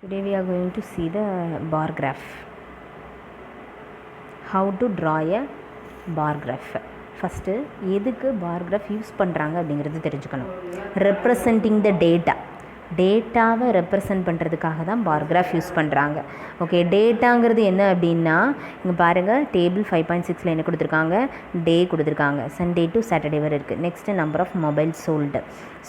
Today we are going to see the bar graph. How to draw a bar graph. First, எதுக்கு bar graph use பண்ணுறாங்க அப்படிங்கிறது தெரிஞ்சுக்கணும். Representing the data. டேட்டாவை represent பண்ணுறதுக்காக தான் பார் graph use பண்ணுறாங்க. Okay, டேட்டாங்கிறது என்ன அப்படின்னா இங்கே பாருங்கள், டேபிள் 5.6 என்ன கொடுத்துருக்காங்க, டே கொடுத்துருக்காங்க, சண்டே டு சாட்டர்டே வரை இருக்குது. Next number of mobile sold,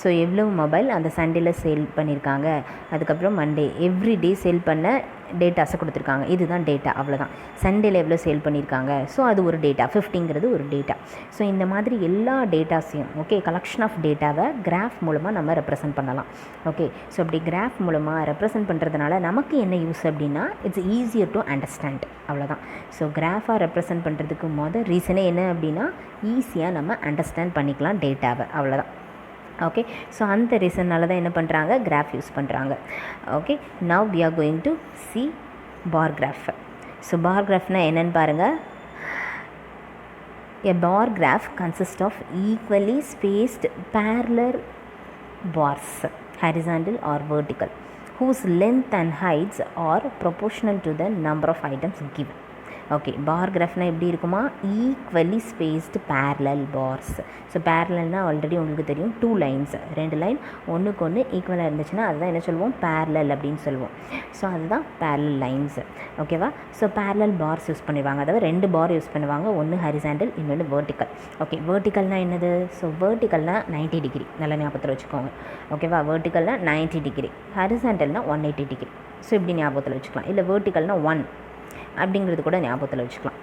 so எவ்வளோ மொபைல் அந்த சண்டேயில் சேல் பண்ணியிருக்காங்க. அதுக்கப்புறம் மண்டே எவ்ரி டே சேல் பண்ண டேட்டாஸை கொடுத்துருக்காங்க. இதுதான் டேட்டா, அவ்வளோதான். சண்டேயில் எவ்வளோ சேல் பண்ணியிருக்காங்க, ஸோ அது ஒரு டேட்டா. 50ங்கிறது ஒரு டேட்டா. ஸோ இந்த மாதிரி எல்லா டேட்டாஸையும் ஓகே கலெக்ஷன் ஆஃப் டேட்டாவை கிராஃப் மூலமாக நம்ம ரெப்ரசன்ட் பண்ணலாம். ஓகே, ஸோ அப்படி கிராஃப் மூலமாக ரெப்ரசன்ட் பண்ணுறதுனால நமக்கு என்ன யூஸ் அப்படின்னா இட்ஸ் ஈஸியர் டு அண்டர்ஸ்டாண்ட், அவ்வளோதான். ஸோ கிராஃபாக ரெப்ரசன்ட் பண்ணுறதுக்கு ரீசனே என்ன அப்படின்னா ஈஸியாக நம்ம அண்டர்ஸ்டாண்ட் பண்ணிக்கலாம் டேட்டாவை, அவ்வளோதான். ஓகே, ஸோ அந்த ரீசன்னால தான் என்ன பண்ணுறாங்க, கிராஃப் யூஸ் பண்ணுறாங்க. Okay, now we are going to see bar graph. So bar கிராஃப்னால் என்னென்னு பாருங்கள். A bar graph consists of equally spaced parallel bars, horizontal or vertical, whose length and heights are proportional to the number of items given. Okay, bar கிராஃப்னால் எப்படி இருக்குமா, equally spaced parallel bars. So பேரலல்னால் already உங்களுக்கு தெரியும், 2 lines, 2 line ஒன்றுக்கு ஒன்று ஈக்குவலாக இருந்துச்சுன்னா அதுதான் என்ன சொல்லுவோம், பேரலல் அப்படின்னு சொல்லுவோம். ஸோ அதுதான் பேரலல் லைன்ஸ். ஓகேவா, ஸோ பேரலல் பார்ஸ் யூஸ் பண்ணுவாங்க, அதாவது 2 பார் யூஸ் பண்ணுவாங்க, ஒன்று ஹரிசாண்டல் இன்னொன்று வேர்ட்டிக்கல். ஓகே, வேர்ட்டிக்கல்னால் என்னது, ஸோ வேர்ட்டிக்கல்னால் 90 டிகிரி, நல்லா ஞாபகத்தில் வச்சுக்கோங்க. ஓகேவா, வேர்ட்டிக்கல்னால் 90 டிகிரி, ஹரிசாண்டல்னால் 180 டிகிரி. ஸோ இப்படி ஞாபகத்தில் வச்சுக்கலாம். இல்லை வேர்ட்டிக்கல்னால் 1 அப்படிங்கிறது கூட ஞாபகத்தில் வச்சுக்கலாம்.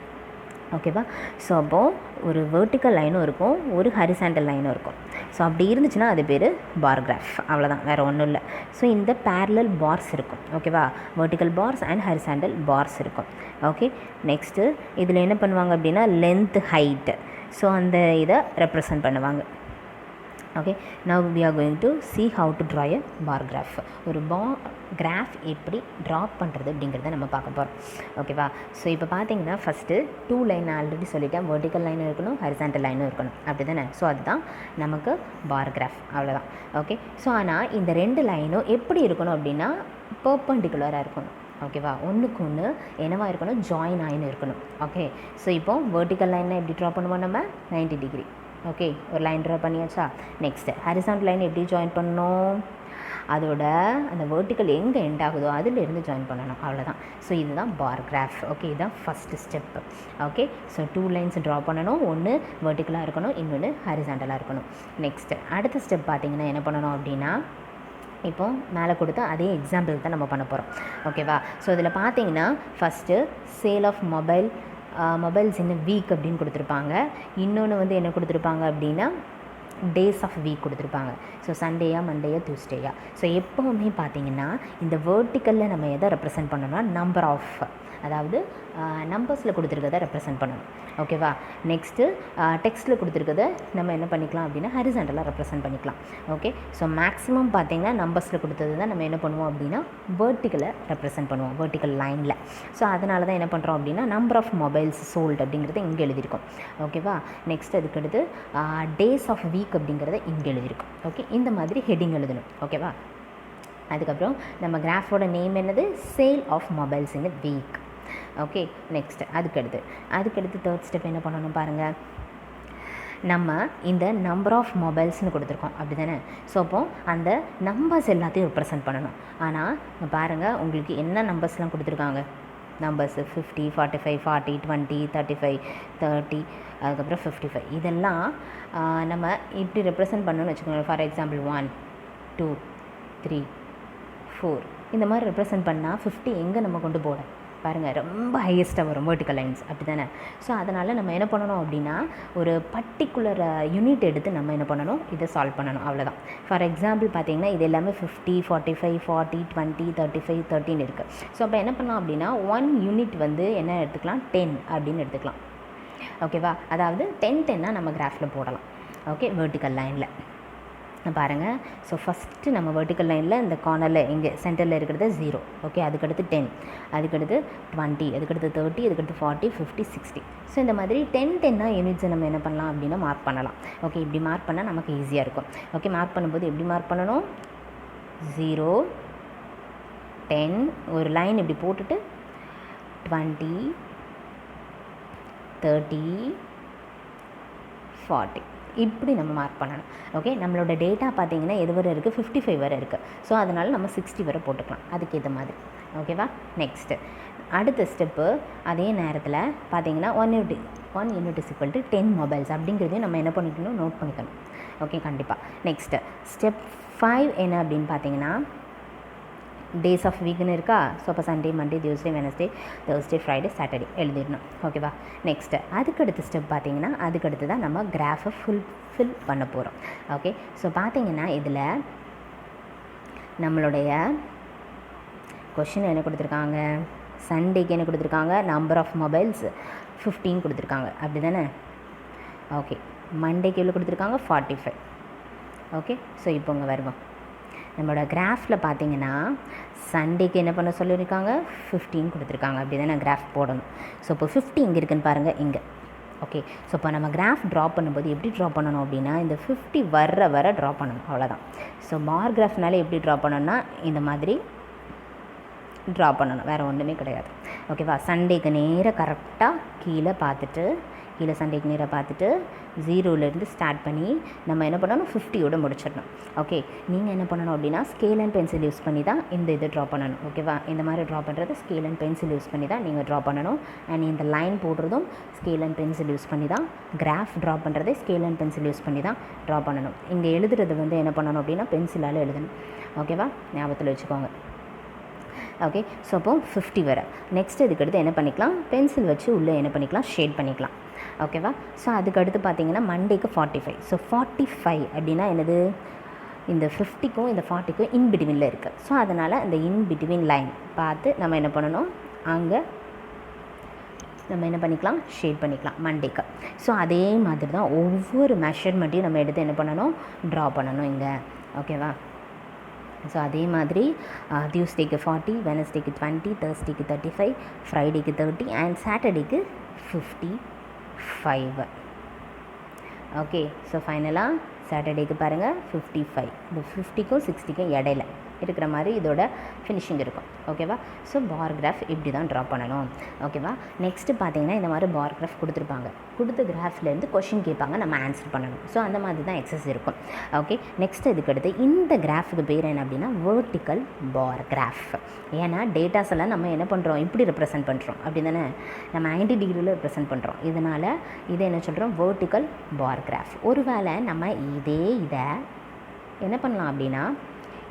ஓகேவா, ஸோ அப்போது ஒரு வேர்ட்டிக்கல் லைனும் இருக்கும், ஒரு ஹரிசாண்டல் லைனும் இருக்கும். ஸோ அப்படி இருந்துச்சுன்னா அது பேர் பார் கிராஃப், அவ்வளோதான், வேறு ஒன்றும் இல்லை. ஸோ இந்த பேரலல் பார்ஸ் இருக்கும். ஓகேவா, vertical bars and horizontal bars இருக்கும். ஓகே, நெக்ஸ்ட்டு இதில் என்ன பண்ணுவாங்க அப்படின்னா லென்த், ஹைட்டு, ஸோ அந்த இதை ரெப்ரசன்ட் பண்ணுவாங்க. Okay, now we are going to see how to draw a bar graph. ஒரு கிராஃப் எப்படி ட்ரா பண்ணுறது அப்படிங்கிறத நம்ம பார்க்க போகிறோம். ஓகேவா, ஸோ இப்போ பார்த்தீங்கன்னா ஃபஸ்ட்டு 2 லைன் ஆல்ரெடி சொல்லிட்டேன், வெர்டிக்கல் லைனும் இருக்கணும், ஹரிசாண்டல் லைனும் இருக்கணும், அப்படி தானே. ஸோ அதுதான் நமக்கு பார் கிராஃப், அவ்வளோதான். ஓகே, ஸோ ஆனால் இந்த 2 லைனும் எப்படி இருக்கணும் அப்படின்னா பெர்பெண்டிகுலராக இருக்கணும். ஓகேவா, ஒன்றுக்கு ஒன்று என்னவாக இருக்கணும், ஜாயின் ஆகின்னு இருக்கணும். ஓகே, ஸோ இப்போ வெர்டிக்கல் லைனை எப்படி ட்ரா பண்ணுவோம், நம்ம 90 டிகிரி. ஓகே, ஒரு லைன் ட்ரா பண்ணியாச்சா. நெக்ஸ்ட்டு ஹரிசாண்டல் லைன் எப்படி ஜாயின் பண்ணணும், அதோட அந்த வேர்ட்டிக்கல் எங்கே எண்ட் ஆகுதோ அதிலிருந்து ஜாயின் பண்ணணும், அவ்வளோதான். ஸோ இதுதான் பார் கிராஃப். ஓகே, இதுதான் first step. Okay, so 2 lines draw பண்ணணும், ஒன்று வேர்ட்டிக்கலாக இருக்கணும், இன்னொன்று ஹரிசாண்டலாக இருக்கணும். நெக்ஸ்ட்டு அடுத்த ஸ்டெப் பார்த்திங்கன்னா என்ன பண்ணணும் அப்படின்னா, இப்போ மேலே கொடுத்த அதே எக்ஸாம்பிள் தான் நம்ம பண்ண போகிறோம். ஓகேவா, ஸோ இதில் பார்த்தீங்கன்னா first sale of mobiles in week அப்படின்னு கொடுத்துருப்பாங்க. இன்னொன்று என்ன கொடுத்துருப்பாங்க அப்படின்னா டேஸ் ஆஃப் வீக் கொடுத்துருப்பாங்க. ஸோ சண்டேயா, மண்டேயா, டியூஸ்டேயா. ஸோ எப்போவுமே பார்த்தீங்கன்னா இந்த வேர்ட்டிக்கலில் நம்ம எதை ரெப்ரசன்ட் பண்ணணும்னா நம்பர் ஆஃப், அதாவது நம்பர்ஸில் கொடுத்துருக்கதை ரெப்ரசன்ட் பண்ணணும். ஓகேவா, நெக்ஸ்ட்டு டெக்ஸ்ட்டில் கொடுத்துருக்கதை நம்ம என்ன பண்ணிக்கலாம் அப்படின்னா ஹரிசாண்டலாக ரெப்ரசன்ட் பண்ணிக்கலாம். ஓகே, ஸோ மேக்ஸிமம் பார்த்திங்கன்னா நம்பர்ஸில் கொடுத்தது தான் நம்ம என்ன பண்ணுவோம் அப்படின்னா வேர்ட்டிக்கலை ரெப்ரசன்ட் பண்ணுவோம், வேர்ட்டிக்கல் லைனில். ஸோ அதனால தான் என்ன பண்ணுறோம் அப்படின்னா நம்பர் ஆஃப் மொபைல்ஸ் சோல்டு அப்படிங்கிறத இங்கே எழுதியிருக்கோம். ஓகேவா, நெக்ஸ்ட் அதுக்கடுத்து டேஸ் ஆஃப் வீக் அப்படிங்கிறத இங்கே எழுதியிருக்கோம். ஓகே, இந்த மாதிரி ஹெட்டிங் எழுதணும். ஓகேவா, அதுக்கப்புறம் நம்ம கிராஃபோட நேம் என்னது, sale of mobiles in week. Okay, next அதுக்கடுத்து தேர்ட் ஸ்டெப் என்ன பண்ணணும் பாருங்கள். நம்ம இந்த நம்பர் ஆஃப் மொபைல்ஸ்னு கொடுத்துருக்கோம், அப்படி தானே. ஸோ அப்போ அந்த நம்பர்ஸ் எல்லாத்தையும் ரெப்ரசன்ட் பண்ணணும். ஆனால் பாருங்கள், உங்களுக்கு என்ன நம்பர்ஸ்லாம் கொடுத்துருக்காங்க, நம்பர்ஸு 50, 45, 40, 20, 35, 30, அதுக்கப்புறம் 55. இதெல்லாம் நம்ம இப்படி ரெப்ரசன்ட் பண்ணணும்னு வச்சுக்கோங்க. ஃபார் எக்ஸாம்பிள் 1, 2, 3, 4 இந்த மாதிரி ரெப்ரசன்ட் பண்ணால் 50 எங்கே நம்ம கொண்டு போட பாருங்கள், ரொம்ப ஹையஸ்ட்டாக வரும் வேர்ட்டிக்கல் லைன்ஸ், அப்படி தானே. ஸோ அதனால் நம்ம என்ன பண்ணணும் அப்படின்னா ஒரு பர்டிகுலர் யூனிட் எடுத்து நம்ம என்ன பண்ணணும், இதை சால்வ் பண்ணணும், அவ்வளோதான். ஃபார் எக்ஸாம்பிள் பார்த்தீங்கன்னா இது எல்லாமே 50, 45, 40, 20, 35, 13 இருக்குது. ஸோ அப்போ என்ன பண்ணலாம் அப்படின்னா 1 யூனிட் என்ன எடுத்துக்கலாம், 10 அப்படின்னு எடுத்துக்கலாம். ஓகேவா, அதாவது 10 நம்ம கிராஃபில் போடலாம். ஓகே, வேர்ட்டிக்கல் லைனில் பாருங்கள். ஸோ ஃபஸ்ட்டு நம்ம வெர்டிக்கல் லைனில் இந்த கார்னரில் இங்கே சென்டரில் இருக்கிறது 0. ஓகே, அதுக்கடுத்து 10, அதுக்கடுத்து 20, அதுக்கடுத்து 30, அதுக்கடுத்து 40, 50, 60. ஸோ இந்த மாதிரி 10 யூனிட்ஸை நம்ம என்ன பண்ணலாம் அப்படின்னா மார்க் பண்ணலாம். ஓகே, இப்படி மார்க் பண்ணால் நமக்கு ஈஸியாக இருக்கும். ஓகே, மார்க் பண்ணும்போது எப்படி மார்க் பண்ணணும், 0, 10 ஒரு லைன் இப்படி போட்டுட்டு 20 30 40 இப்படி நம்ம மார்க் பண்ணணும். ஓகே, நம்மளோட டேட்டா பார்த்திங்கன்னா எது வரை இருக்குது, 55 வரை இருக்குது. ஸோ அதனால் நம்ம 60 வரை போட்டுக்கலாம் அதுக்கு ஏற்ற மாதிரி. ஓகேவா? நெக்ஸ்ட்டு அடுத்த ஸ்டெப்பு அதே நேரத்தில் பார்த்திங்கன்னா 1 unit is equal to 10 mobiles அப்படிங்கிறதையும் நம்ம என்ன பண்ணிக்கணும், நோட் பண்ணிக்கணும். ஓகே, கண்டிப்பாக. நெக்ஸ்ட்டு ஸ்டெப் 5 என்ன அப்படின்னு பார்த்தீங்கன்னா டேஸ் ஆஃப் வீக்னு இருக்கா. ஸோ அப்போ Sunday, Monday, Tuesday, Wednesday, Thursday, Friday, Saturday எழுதிடணும். ஓகேவா? நெக்ஸ்ட்டு அதுக்கடுத்த ஸ்டெப் பார்த்திங்கன்னா அதுக்கடுத்து தான் நம்ம கிராஃபை ஃபில் பண்ண போகிறோம். ஓகே, ஸோ பார்த்திங்கன்னா இதில் நம்மளுடைய கொஷின் என்ன கொடுத்துருக்காங்க, சண்டேக்கு என்ன கொடுத்துருக்காங்க, நம்பர் ஆஃப் மொபைல்ஸ் 15 கொடுத்துருக்காங்க, அப்படி தானே? ஓகே, மண்டேக்கு எவ்வளோ கொடுத்துருக்காங்க, 45. ஓகே, ஸோ இப்போ இங்கே வருவோம். நம்மளோட கிராஃபில் பார்த்தீங்கன்னா சண்டேக்கு என்ன பண்ண சொல்லியிருக்காங்க, 15 கொடுத்துருக்காங்க, அப்படி தானே கிராஃப் போடணும். ஸோ இப்போ 50 இங்கே இருக்குதுன்னு பாருங்கள், இங்கே. ஓகே, ஸோ இப்போ நம்ம கிராஃப் ட்ரா பண்ணும்போது எப்படி ட்ரா பண்ணணும் அப்படின்னா இந்த 50 வர ட்ரா பண்ணணும், அவ்வளோதான். ஸோ பார் கிராஃப்னால எப்படி ட்ரா பண்ணணும்னா இந்த மாதிரி ட்ரா பண்ணணும், வேறு ஒன்றுமே கிடையாது. ஓகேவா? சண்டேக்கு நேராக கரெக்டாக கீழே சண்டேக்கு நேராக பார்த்துட்டு 0லேருந்து ஸ்டார்ட் பண்ணி நம்ம என்ன பண்ணணும், 50யோடு முடிச்சிடணும். ஓகே, நீங்கள் என்ன பண்ணணும் அப்படின்னா ஸ்கேல் அண்ட் பென்சில் யூஸ் பண்ணி தான் இந்த இது ட்ரா பண்ணணும். ஓகேவா? இந்த மாதிரி ட்ரா பண்ணுறது ஸ்கேல் அண்ட் பென்சில் யூஸ் பண்ணி தான் நீங்கள் ட்ரா பண்ணணும். அண்ட் இந்த லைன் போடுறதும் ஸ்கேல் அண்ட் பென்சில் யூஸ் பண்ணி தான், கிராஃப் ட்ரா பண்ணுறதே ஸ்கேல் அண்ட் பென்சில் யூஸ் பண்ணி தான் ட்ரா பண்ணணும். இங்கே எழுதுறது வந்து என்ன பண்ணணும் அப்படின்னா பென்சிலால் எழுதணும். ஓகேவா? ஞாபகத்தில் வச்சுக்கோங்க. ஓகே, ஸோ அப்போ 50 வரை. நெக்ஸ்ட் இதுக்கடுத்து என்ன பண்ணிக்கலாம், பென்சில் வச்சு உள்ளே என்ன பண்ணிக்கலாம், ஷேட் பண்ணிக்கலாம். ஓகேவா? ஸோ அதுக்கடுத்து பார்த்தீங்கன்னா மண்டேக்கு 45. ஸோ 45 அப்படின்னா என்னது, இந்த 50க்கும் இந்த 40க்கும் இன்பிட்வீனில் இருக்குது. ஸோ அதனால் இந்த இன்பிட்வீன் லைன் பார்த்து நம்ம என்ன பண்ணணும், அங்கே நம்ம என்ன பண்ணிக்கலாம், ஷேட் பண்ணிக்கலாம் மண்டேக்கு. ஸோ அதே மாதிரி தான் ஒவ்வொரு மெஷர்மெண்ட்டையும் நம்ம எடுத்து என்ன பண்ணணும், ட்ரா பண்ணணும் இங்கே. ஓகேவா? ஸோ அதே மாதிரி டியூஸ்டேக்கு 40, வெனஸ்டேக்கு 20, தேர்ஸ்டேக்கு 35, ஃப்ரைடேக்கு 30 அண்ட் சாட்டர்டேக்கு 55. ஓகே, ஸோ ஃபைனலாக சாட்டர்டேக்கு பாருங்கள் 55. இந்த 50க்கும் 60க்கும் இடையில இருக்கிற மாதிரி இதோட ஃபினிஷிங் இருக்கும். ஓகேவா? ஸோ பார் கிராஃப் இப்படி தான் ட்ரா பண்ணணும். ஓகேவா? நெக்ஸ்ட்டு பார்த்தீங்கன்னா இந்த மாதிரி பார் கிராஃப் கொடுத்துருப்பாங்க, கொடுத்த கிராஃப்லேருந்து கொஷின் கேட்பாங்க, நம்ம ஆன்சர் பண்ணணும். ஸோ அந்த மாதிரி தான் எக்ஸசைஸ் இருக்கும். ஓகே, நெக்ஸ்ட் இதுக்கடுத்து இந்த கிராஃபுக்கு பேர் என்ன அப்படின்னா வெர்டிக்கல் பார் கிராஃப். ஏன்னா டேட்டாஸ் எல்லாம் நம்ம என்ன பண்ணுறோம், இப்படி ரெப்ரசென்ட் பண்ணுறோம், அப்படி தானே, நம்ம 90 டிகிரியில் ரெப்ரசென்ட் பண்ணுறோம். இதனால் இதை என்ன சொல்கிறோம், வெர்டிக்கல் பார் கிராஃப். ஒருவேளை நம்ம இதை என்ன பண்ணலாம் அப்படின்னா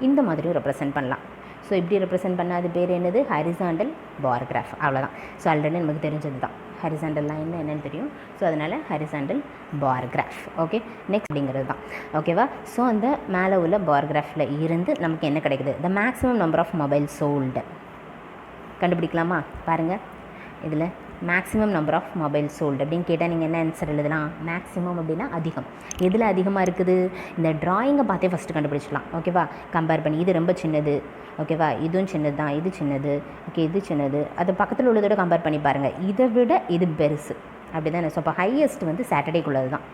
இந்த மாதிரி ரெப்ரசென்ட் பண்ணலாம். ஸோ இப்படி ரெப்ரசென்ட் பண்ணால் அது பேர் என்னது, ஹரிசாண்டல் பார் கிராஃப். அவ்வளோதான். ஸோ ஆல்ரெடி நமக்கு தெரிஞ்சது தான் ஹரிசாண்டல் லைன் என்னென்னு தெரியும். ஸோ அதனால் horizontal bar graph. Okay, next அப்படிங்கிறது தான். ஓகேவா? ஸோ அந்த மேலே உள்ள பார் கிராஃபில் இருந்து நமக்கு என்ன கிடைக்குது, the maximum number of mobile sold கண்டுபிடிக்கலாமா? பாருங்கள், இதில் maximum number of mobile sold அப்படின்னு கேட்டால் நீங்கள் என்ன ஆன்சர் எழுதலாம், மேக்ஸிமம் அப்படின்னா அதிகம். எதில் அதிகமாக இருக்குது, இந்த ட்ராயிங்கை பார்த்தே ஃபஸ்ட்டு கண்டுபிடிச்சிடலாம். ஓகேவா? கம்பேர் பண்ணி இது ரொம்ப சின்னது, ஓகேவா, இதுவும் சின்னது தான், இது சின்னது, ஓகே இது சின்னது, அது பக்கத்தில் உள்ளதோட கம்பேர் பண்ணி பாருங்கள், இதை விட இது பெருசு, அப்படி தானே. ஸோ அப்போ ஹையஸ்ட் வந்து சாட்டர்டேக்குள்ளது தான்.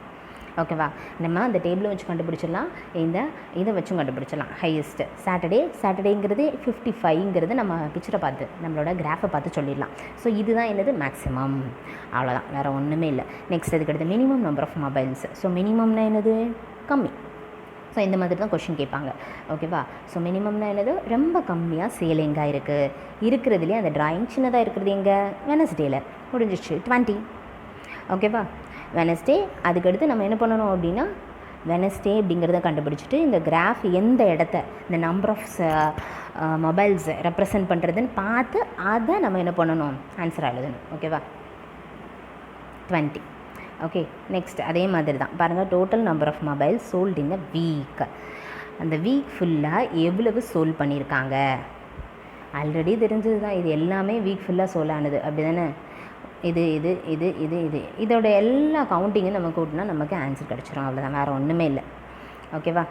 ஓகேவா? நம்ம அந்த டேபிளை வச்சு கண்டுபிடிச்சிடலாம், இந்த இதை வச்சும் கண்டுபிடிச்சிடலாம். ஹையஸ்ட்டு சாட்டர்டேங்கிறது 55ங்கிறது நம்ம பிக்சரை பார்த்து நம்மளோட கிராஃபை பார்த்து சொல்லிடலாம். ஸோ இதுதான் என்னது, மேக்ஸிமம். அவ்வளோதான், வேறு ஒன்றுமே இல்லை. நெக்ஸ்ட் இதுக்கடுத்து minimum number of mobiles. So மினிமம்னா என்னது, கம்மி. ஸோ இந்த மாதிரி தான் கொஷின் கேட்பாங்க. ஓகேவா? ஸோ மினிமம்னா என்னது, ரொம்ப கம்மியாக சேல் எங்கே இருக்கிறதுலேயே அந்த ட்ராயிங் சின்னதாக இருக்கிறது எங்கே, வெனஸ்டேயில் முடிஞ்சிச்சு 20. ஓகேவா? வெனஸ்டே. அதுக்கடுத்து நம்ம என்ன பண்ணணும் அப்படின்னா வெனஸ்டே அப்படிங்கிறத கண்டுபிடிச்சிட்டு இந்த கிராஃப் எந்த இடத்த இந்த நம்பர் ஆஃப் மொபைல்ஸ் ரெப்ரசன்ட் பண்ணுறதுன்னு பார்த்து அதை நம்ம என்ன பண்ணணும், ஆன்சர் எழுதணும். ஓகேவா? 20. ஓகே, நெக்ஸ்ட் அதே மாதிரி தான் பாருங்கள், total number of mobile sold in a week. அந்த வீக் ஃபுல்லாக எவ்வளவு சோல்ட் பண்ணியிருக்காங்க ஆல்ரெடி தெரிஞ்சது தான். இது எல்லாமே வீக் ஃபுல்லாக சோல் ஆனது, அப்படி தானே. இதோட எல்லா கவுண்டிங்கும் நம்ம கூட்டினா நமக்கு ஆன்சர் கிடச்சிரும், அவ்வளோதான், வேறு ஒன்றுமே இல்லை. ஓகேவா?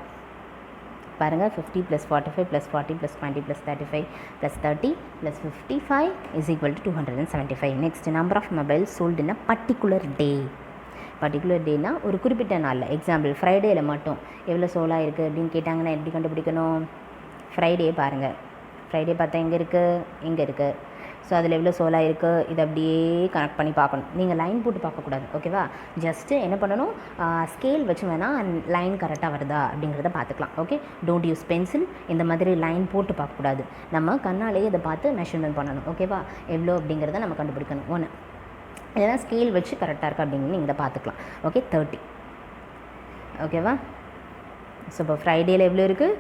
பாருங்கள், 50 + 45 + 40 + 20 + 35 + 30 + 55 is equal to 275. Next number of mobile sold in a particular day. Particular டேனா ஒரு குறிப்பிட்ட நாளில், எக்ஸாம்பிள் ஃப்ரைடேயில் மட்டும் எவ்வளோ சோலாக இருக்குது அப்படின்னு கேட்டாங்கன்னா எப்படி கண்டுபிடிக்கணும், ஃப்ரைடே பாருங்கள் ஃப்ரைடே பார்த்தா எங்கே இருக்குது, இங்கே இருக்குது. ஸோ அதில் எவ்வளோ சோலாக இருக்குது, இதை அப்படியே கனெக்ட் பண்ணி பார்க்கணும். நீங்கள் லைன் போட்டு பார்க்கக்கூடாது, ஓகேவா? ஜஸ்ட்டு என்ன பண்ணணும், ஸ்கேல் வச்சு வேணால் லைன் கரெக்டாக வருதா அப்படிங்கிறத பார்த்துக்கலாம். Okay, don't use pencil. இந்த மாதிரி லைன் போட்டு பார்க்கக்கூடாது. நம்ம கண்ணாலேயே இதை பார்த்து மெஷர்மெண்ட் பண்ணணும், ஓகேவா? எவ்வளோ அப்படிங்கிறத நம்ம கண்டுபிடிக்கணும். ஒன்று இதெல்லாம் ஸ்கேல் வச்சு கரெக்டாக இருக்குது அப்படின்னு நீங்கள் இதை பார்த்துக்கலாம். ஓகே, 30, ஓகேவா? ஸோ இப்போ ஃப்ரைடேயில் எவ்வளோ இருக்குது,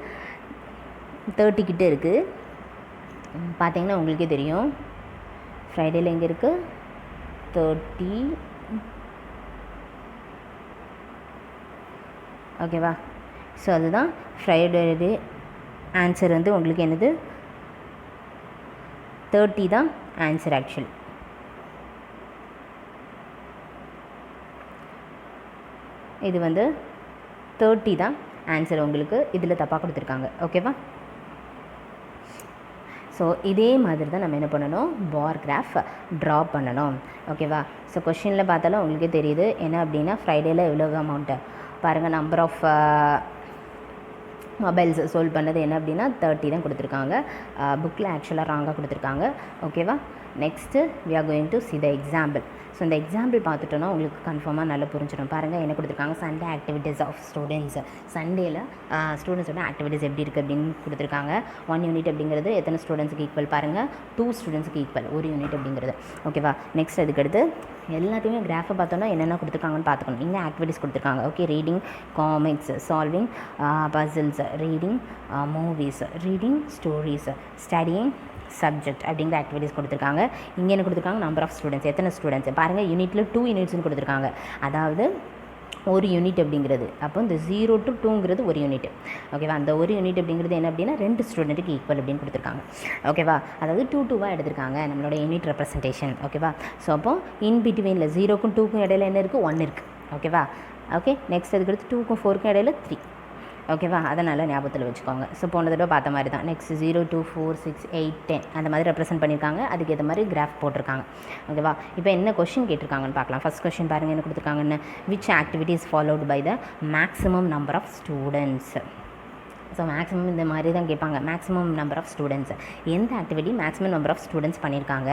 30 கிட்டே இருக்குது. பார்த்தீங்கன்னா உங்களுக்கே தெரியும் ஃப்ரைடேயில் எங்கே இருக்குது, 30, ஓகேவா? ஸோ அதுதான் ஃப்ரைடே ஆன்சர் வந்து உங்களுக்கு என்னது, 30 தான் ஆன்சர் ஆக்சுவலி. இது வந்து 30 தான் ஆன்சர் உங்களுக்கு. இதில் தப்பாக கொடுத்துருக்காங்க, ஓகேவா? ஸோ இதே மாதிரி தான் நம்ம என்ன பண்ணணும், பார் கிராஃப் ட்ரா பண்ணணும், ஓகேவா? ஸோ கொஷினில் பார்த்தாலும் உங்களுக்கே தெரியுது என்ன அப்படின்னா, ஃப்ரைடேயில் எவ்வளோ அமௌண்ட்டு பாருங்கள். நம்பர் ஆஃப் மொபைல்ஸ் சால்வ் பண்ணது என்ன அப்படின்னா 30 தான் கொடுத்துருக்காங்க. புக்கில் ஆக்சுவலாக ராங்காக கொடுத்துருக்காங்க, ஓகேவா? Next we are going to see the example. So இந்த எக்ஸாம்பிள் பார்த்துட்டோன்னா உங்களுக்கு கன்ஃபார்மாக நல்லா புரிஞ்சிடும். பாருங்கள் என்ன கொடுத்துருக்காங்க, சண்டே ஆக்டிவிட்டீஸ் ஆஃப் ஸ்டூடெண்ட்ஸ். சண்டேயில் ஸ்டூடெண்ட்ஸோட ஆக்டிவிட்டீஸ் எப்படி இருக்குது அப்படின்னு கொடுத்துருக்காங்க. 1 யூனிட் அப்படிங்கிறது எத்தனை ஸ்டூடெண்ட்ஸுக்கு ஈக்குவல் பாருங்கள், 2 ஸ்டூடெண்ட்ஸுக்கு ஈக்குவல் 1 யூனிட் அப்படிங்கிறது, ஓகேவா? நெக்ஸ்ட் அதுக்கடுத்து எல்லாத்தையுமே கிராஃபை பார்த்தோன்னா என்னென்ன கொடுத்துருக்காங்கன்னு பார்த்துக்கணும். இங்கே ஆக்டிவிட்டீஸ் கொடுத்துருக்காங்க, okay? Reading, comics, solving puzzles, reading movies, reading stories, studying subject அப்படிங்கிற ஆக்டிவிட்டீஸ் கொடுத்துருக்காங்க. இங்கே என்ன கொடுத்துருக்காங்க, நம்பர் ஆஃப் ஸ்டூடெண்ட்ஸ், எத்தனை ஸ்டூடெண்ட்ஸ் பாருங்கள். யூனிட்டில் 2 யூனிட்ஸ்னு கொடுத்துருக்காங்க, அதாவது 1 யூனிட் அப்படிங்கிறது. அப்போ இந்த 0 to 2ங்கிறது 1 யூனிட், ஓகேவா? அந்த 1 யூனிட் அப்படிங்கிறது என்ன அப்படின்னா 2 ஸ்டூடெண்ட்டுக்கு ஈக்குவல் அப்படின்னு கொடுத்துருக்காங்க, ஓகேவா? அதாவது 2 எடுத்திருக்காங்க நம்மளோட யூனிட் ரெப்ரசன்டேஷன், ஓகேவா? ஸோ அப்போ இன் பிட்வீனில் 0க்கும் 2க்கும் இடையில என்ன இருக்குது, 1 இருக்குது, ஓகேவா? ஓகே, நெக்ஸ்ட் அதுக்கடுத்து 2க்கும் 4க்கும் இடையில 3, ஓகேவா? அதனால் ஞாபகத்தில் வச்சுக்கோங்க. ஸோ போன தடவை பார்த்த மாதிரி தான். நெக்ஸ்ட் 0, 2, 4, 6, 8, 10 அந்த மாதிரி ரெப்ரசென்ட் பண்ணியிருக்காங்க. அதுக்கு ஏற்ற மாதிரி கிராஃப் போட்டிருக்காங்க, ஓகேவா? இப்போ என்ன கொஷின் கேட்டிருக்காங்கன்னு பார்க்கலாம். ஃபஸ்ட் கொஷின் பாருங்கள் என்ன கொடுத்துருக்காங்கன்னு, which activities followed by the maximum number of students. So maximum இந்த மாதிரி தான் கேட்பாங்க, மேக்ஸிமம் நம்பர் ஆஃப் ஸ்டூடெண்ட்ஸ், எந்த activity maximum number of students பண்ணியிருக்காங்க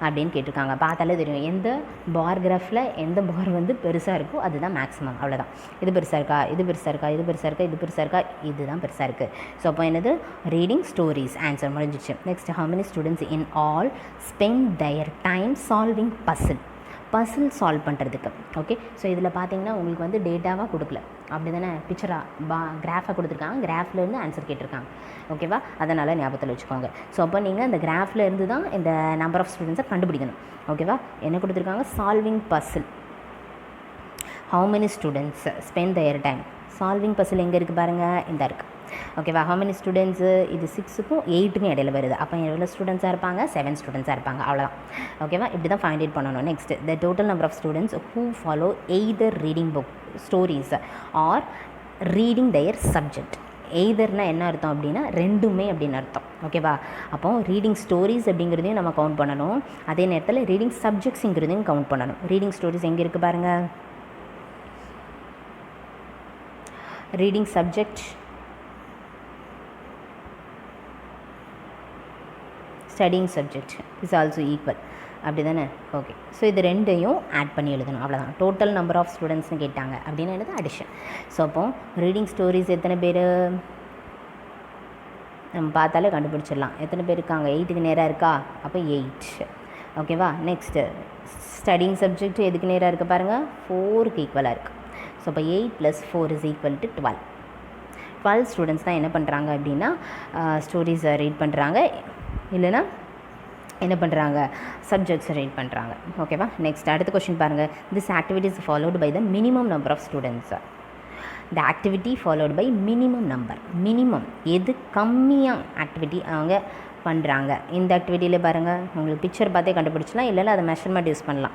அப்படின்னு கேட்டிருக்காங்க. பார்த்தாலே தெரியும் எந்த பார் கிராஃபில் எந்த பார் வந்து பெருசாக இருக்கோ அதுதான் மேக்ஸிமம், அவ்வளோதான். இது பெருசாக இருக்கா, இது பெருசாக இருக்கா, இது பெருசாக இருக்கா, இது பெருசாக இருக்கா, இதுதான் பெருசாக இருக்குது. ஸோ அப்போ என்னது, ரீடிங் ஸ்டோரிஸ் ஆன்சர் முடிஞ்சிச்சு. Next, how many students in all spend their time solving puzzle solve பண்ணுறதுக்கு, ஓகே? ஸோ இதில் பார்த்தீங்கன்னா உங்களுக்கு வந்து டேட்டாவாக கொடுக்கல, அப்படி தானே, பிக்சராக கிராஃபாக கொடுத்துருக்காங்க, கிராஃப்லேருந்து ஆன்சர் கேட்டிருக்காங்க, ஓகேவா? அதனால் ஞாபகத்தில் வச்சுக்கோங்க. ஸோ அப்போ நீங்கள் அந்த கிராஃபில் இருந்து தான் இந்த நம்பர் ஆஃப் ஸ்டூடெண்ட்ஸை கண்டுபிடிக்கணும், ஓகேவா? என்ன கொடுத்துருக்காங்க, solving puzzle. How many students spend their time, solving puzzle எங்கே இருக்குது பாருங்கள், இந்த இருக்குது, ஓகேவா? ஹவு மெனி ஸ்டூடெண்ட்ஸு, இது 6க்கும் 8க்கும் இடையில வருது. அப்போ எவ்வளோ ஸ்டூடெண்ட்ஸாக இருப்பாங்க, 7 ஸ்டூடெண்ட்ஸாக இருப்பாங்க, அவ்வளோதான், ஓகேவா? இப்படி தான் ஃபைண்ட் அவுட் பண்ணணும். Next, the total number of students who follow either reading book stories or reading their subject. எய்தர்னால் என்ன அர்த்தம் அப்படின்னா ரெண்டுமே அப்படின்னு அர்த்தம், ஓகேவா? அப்போ ரீடிங் ஸ்டோரிஸ் அப்படிங்கிறதையும் நம்ம கவுண்ட் பண்ணணும், அதே நேரத்தில் ரீடிங் சப்ஜெக்ட்ஸுங்கிறதையும் கவுண்ட் பண்ணணும். ரீடிங் ஸ்டோரிஸ் எங்கே இருக்குது பாருங்கள், reading subject, studying subject is also equal, அப்படி தானே, ஓகே? ஸோ இது ரெண்டையும் ஆட் பண்ணி எழுதணும், அவ்வளோதான். டோட்டல் நம்பர் ஆஃப் ஸ்டூடெண்ட்ஸ்னு கேட்டாங்க அப்படின்னு என்னது, அடிஷன். ஸோ அப்போ ரீடிங் ஸ்டோரிஸ் எத்தனை பேர் நம்ம பார்த்தாலே கண்டுபிடிச்சிடலாம், எத்தனை பேர் இருக்காங்க, 8க்கு நேராக இருக்கா, அப்போ 8, ஓகேவா? நெக்ஸ்ட்டு, ஸ்டடிங் சப்ஜெக்ட் எதுக்கு நேராக இருக்குது பாருங்கள், 4க்கு ஈக்குவலாக இருக்குது. ஸோ அப்போ 8 + 4 = 12. 12 ஸ்டூடெண்ட்ஸ் தான் என்ன பண்ணுறாங்க அப்படின்னா ஸ்டோரிஸை ரீட் பண்ணுறாங்க, இல்லைனா என்ன பண்ணுறாங்க, சப்ஜெக்ட்ஸை ரீட் பண்ணுறாங்க, ஓகேவா? நெக்ஸ்ட் அடுத்த கொஸ்டின் பாருங்கள், this activity is followed by the minimum number of students. The activity followed by minimum number, minimum எது கம்மியாக ஆக்டிவிட்டி அவங்க பண்ணுறாங்க. இந்த ஆக்டிவிட்டியில் பாருங்கள், உங்களுக்கு பிக்சர் பார்த்தே கண்டுபிடிச்சலாம், இல்லைன்னா அதை மெஷர்மெண்ட் யூஸ் பண்ணலாம்,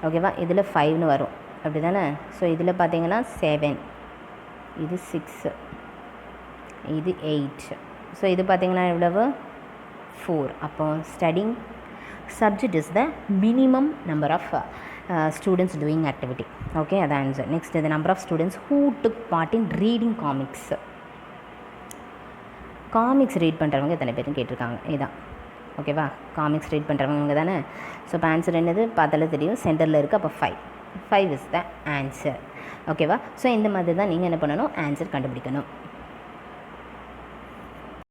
ஓகேவா? இதில் 5ன்னு வரும், அப்படி தானே? ஸோ இதில் பார்த்தீங்கன்னா 7, இது 6, இது 8, ஸோ இது பார்த்தீங்கன்னா எவ்வளவு, 4. அப்போ studying subject is the minimum number of students doing activity, okay? அது answer. Next, the number of students who took part in reading comics. Comics read பண்ணுறவங்க எத்தனை பேரும் கேட்டிருக்காங்க இதான். ஓகேவா, காமிக்ஸ் ரீட் பண்ணுறவங்க தானே. ஸோ இப்போ ஆன்சர் என்னது பார்த்தாலே தெரியும், சென்டரில் இருக்குது. அப்போ 5 இஸ் த ஆன்சர். ஓகேவா. ஸோ இந்த மாதிரி தான் நீங்கள் என்ன பண்ணணும், ஆன்சர் கண்டுபிடிக்கணும்.